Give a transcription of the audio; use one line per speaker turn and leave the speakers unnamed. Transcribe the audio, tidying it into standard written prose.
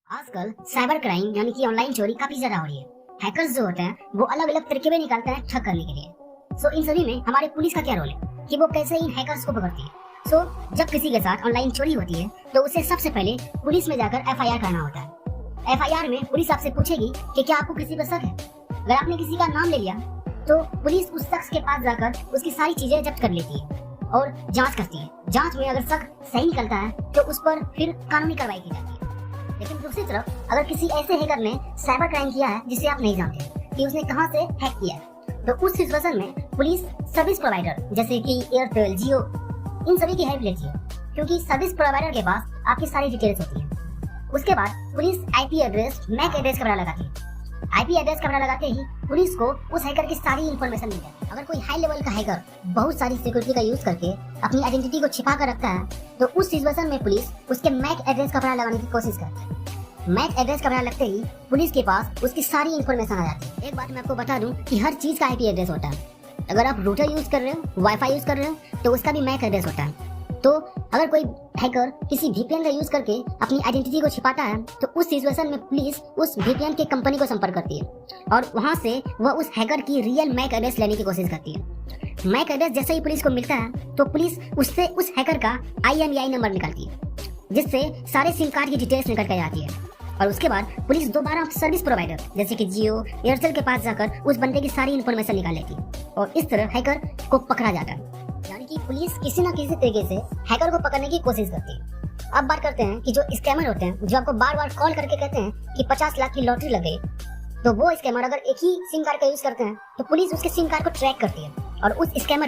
आजकल cyber crime यानी कि ऑनलाइन चोरी काफी ज्यादा हो रही है। हैकर्स जो होते हैं वो अलग अलग तरीके निकालते हैं ठग करने के लिए। सो इन सभी में हमारे पुलिस का क्या रोल है कि वो कैसे इन हैकर्स को पकड़ती है। जब किसी के साथ ऑनलाइन चोरी होती है तो उसे सबसे पहले पुलिस में जाकर एफआईआर करना होता है। एफआईआर में पुलिस आपसे पूछेगी कि क्या आपको किसी पर शक है। अगर आपने किसी का नाम ले लिया तो पुलिस उस शख्स के पास जाकर उसकी सारी चीजें जब्त कर लेती है और जांच करती है। जांच में अगर शक सही निकलता है तो उस पर फिर कानूनी कार्रवाई की जाती है। लेकिन दूसरी तरफ अगर किसी ऐसे हैकर ने साइबर क्राइम किया है जिसे आप नहीं जानते कि उसने कहां से हैक किया है, तो उस सिचुएशन में पुलिस सर्विस प्रोवाइडर जैसे कि एयरटेल, जियो, इन सभी की हेल्प लेती है, क्योंकि सर्विस प्रोवाइडर के पास आपकी सारी डिटेल्स होती है। उसके बाद police IP address, MAC address का पता लगाती है। आईपी एड्रेस का पता लगाते ही पुलिस को उस हैकर की सारी इंफॉर्मेशन मिल जाती है। अगर कोई हाई लेवल का हैकर बहुत सारी सिक्योरिटी का यूज करके अपनी आइडेंटिटी को छिपा कर रखता है, तो उस सिचुएशन में पुलिस उसके मैक एड्रेस का पता लगाने की कोशिश करती है। मैक एड्रेस का पता लगते ही पुलिस के पास उसकी सारी इंफॉर्मेशन आ जाती है। एक बात मैं आपको बता दूं कि हर चीज का आईपी एड्रेस होता है। अगर आप रूटर यूज कर रहे हो, वाईफाई यूज कर रहे हो, तो उसका भी मैक एड्रेस होता है। तो अगर कोई हैकर किसी वीपीएन का यूज करके अपनी आइडेंटिटी को छिपाता है, तो उस सिचुएशन में पुलिस उस वीपीएन के कंपनी को संपर्क करती है और वहां से वह उस हैकर की रियल मैक एड्रेस लेने की कोशिश करती है। मैक एड्रेस जैसे ही पुलिस को मिलता है तो पुलिस उससे उस हैकर का IMEI नंबर निकालती है, जिससे सारे सिम कार्ड की डिटेल्स निकल कर आती है। और उसके बाद पुलिस दोबारा सर्विस प्रोवाइडर जैसे कि जियो, एयरटेल के पास जाकर उस बंदे की सारी इंफॉर्मेशन निकाल लेती है और इस तरह हैकर को पकड़ा जाता है। यानी कि पुलिस किसी न किसी तरीके से हैकर को पकड़ने की कोशिश करती है। अब बात करते हैं कि जो स्कैमर होते हैं, जो आपको बार बार कॉल करके कहते हैं कि 50 लाख की लॉटरी लग गई, तो वो स्कैमर अगर एक ही सिम कार्ड का यूज करते हैं तो पुलिस उसके सिम कार्ड को ट्रैक करती है और उस स्कैमर